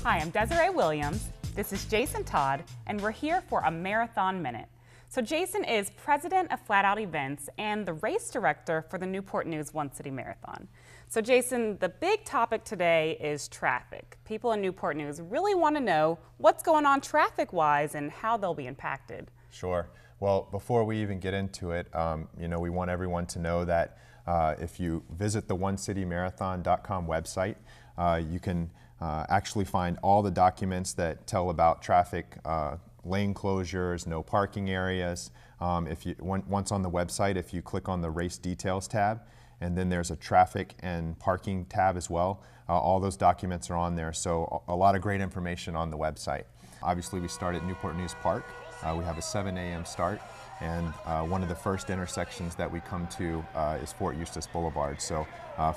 Hi, I'm Desiree Williams. This is Jason Todd, and we're here for a Marathon Minute. So Jason is president of Flat Out Events and the race director for the Newport News One City Marathon. So Jason, the big topic today is traffic. People in Newport News really want to know what's going on traffic-wise and how they'll be impacted. Sure. Well, before we even get into it, we want everyone to know that if you visit the onecitymarathon.com website, you can actually find all the documents that tell about traffic, lane closures, no parking areas. Once on the website, if you click on the race details tab, and then there's a traffic and parking tab as well, all those documents are on there. So a lot of great information on the website. Obviously, we start at Newport News Park. We have a 7 a.m. start, and one of the first intersections that we come to is Fort Eustis Boulevard. So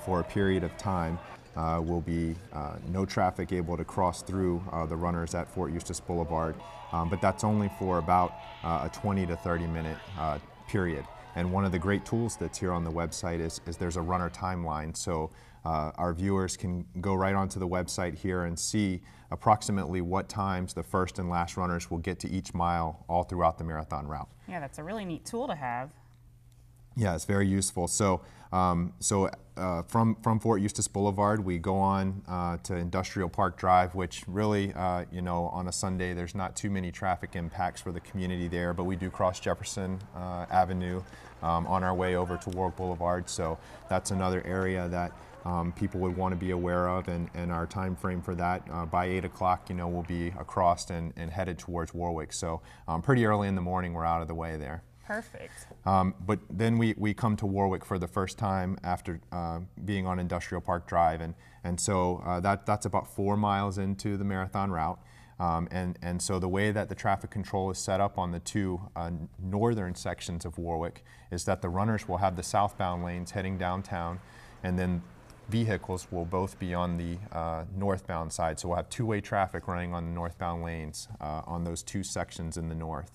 for a period of time, will be no traffic able to cross through the runners at Fort Eustis Boulevard, but that's only for about a 20 to 30 minute period. And one of the great tools that's here on the website is there's a runner timeline. So our viewers can go right onto the website here and see approximately what times the first and last runners will get to each mile all throughout the marathon route. Yeah, that's a really neat tool to have. Yeah, it's very useful. So, from Fort Eustis Boulevard, we go on to Industrial Park Drive, which really, on a Sunday, there's not too many traffic impacts for the community there, but we do cross Jefferson Avenue on our way over to Warwick Boulevard. So that's another area that people would want to be aware of, and our time frame for that by 8 o'clock, we'll be across and headed towards Warwick. So pretty early in the morning, we're out of the way there. Perfect. But then we come to Warwick for the first time after being on Industrial Park Drive, and so that's about 4 miles into the marathon route. And so the way that the traffic control is set up on the two northern sections of Warwick is that the runners will have the southbound lanes heading downtown, and then vehicles will both be on the northbound side. So we'll have two-way traffic running on the northbound lanes on those two sections in the north.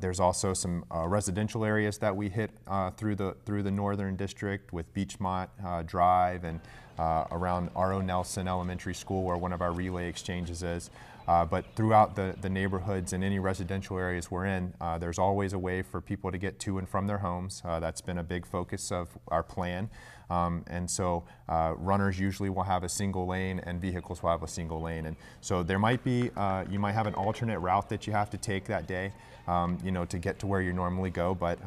There's also some residential areas that we hit through the northern district with Beachmont Drive and around R.O. Nelson Elementary School, where one of our relay exchanges is. But throughout the neighborhoods and any residential areas we're in, there's always a way for people to get to and from their homes. That's been a big focus of our plan. And so runners usually will have a single lane and vehicles will have a single lane. And so there might be, you might have an alternate route that you have to take that day, to get to where you normally go. But,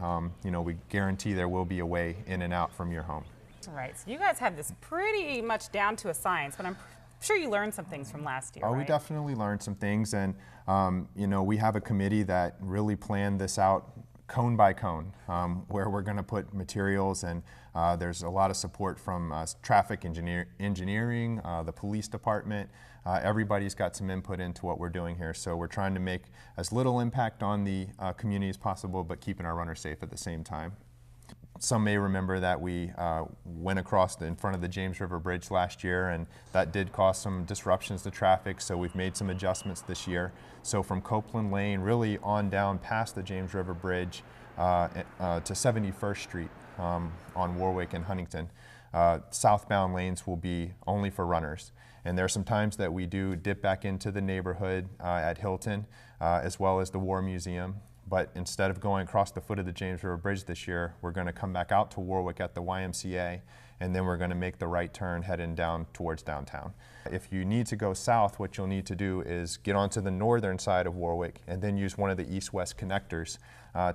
we guarantee there will be a way in and out from your home. Right, so you guys have this pretty much down to a science, but I'm sure you learned some things from last year, Oh, right? we definitely learned some things, and we have a committee that really planned this out cone by cone, where we're going to put materials, and there's a lot of support from traffic engineering, the police department. Everybody's got some input into what we're doing here, so we're trying to make as little impact on the community as possible, but keeping our runners safe at the same time. Some may remember that we went across in front of the James River Bridge last year, and that did cause some disruptions to traffic, so we've made some adjustments this year. So from Copeland Lane really on down past the James River Bridge to 71st Street on Warwick and Huntington, southbound lanes will be only for runners. And there are some times that we do dip back into the neighborhood at Hilton, as well as the War Museum. But instead of going across the foot of the James River Bridge this year, we're going to come back out to Warwick at the YMCA, and then we're going to make the right turn heading down towards downtown. If you need to go south, what you'll need to do is get onto the northern side of Warwick and then use one of the east-west connectors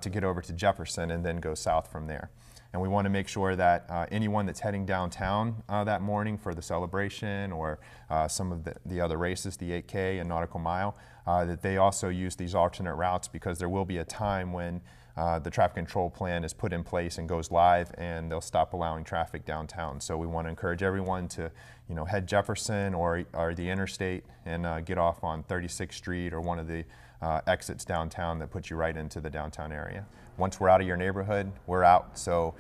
to get over to Jefferson and then go south from there. And we want to make sure that anyone that's heading downtown that morning for the celebration or some of the other races, the 8K and Nautical Mile, that they also use these alternate routes, because there will be a time when the traffic control plan is put in place and goes live, and they'll stop allowing traffic downtown. So we want to encourage everyone to head Jefferson or the interstate and get off on 36th Street or one of the exits downtown that puts you right into the downtown area. Once we're out of your neighborhood, we're out. So,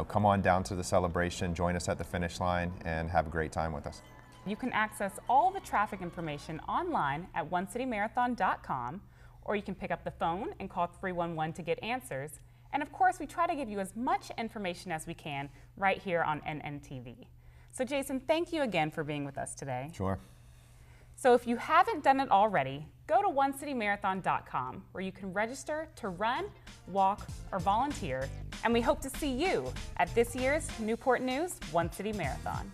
come on down to the celebration, join us at the finish line, and have a great time with us. You can access all the traffic information online at onecitymarathon.com, or you can pick up the phone and call 311 to get answers. And of course, we try to give you as much information as we can right here on NNTV. So Jason, thank you again for being with us today. Sure. So if you haven't done it already, go to onecitymarathon.com where you can register to run, walk, or volunteer, and we hope to see you at this year's Newport News One City Marathon.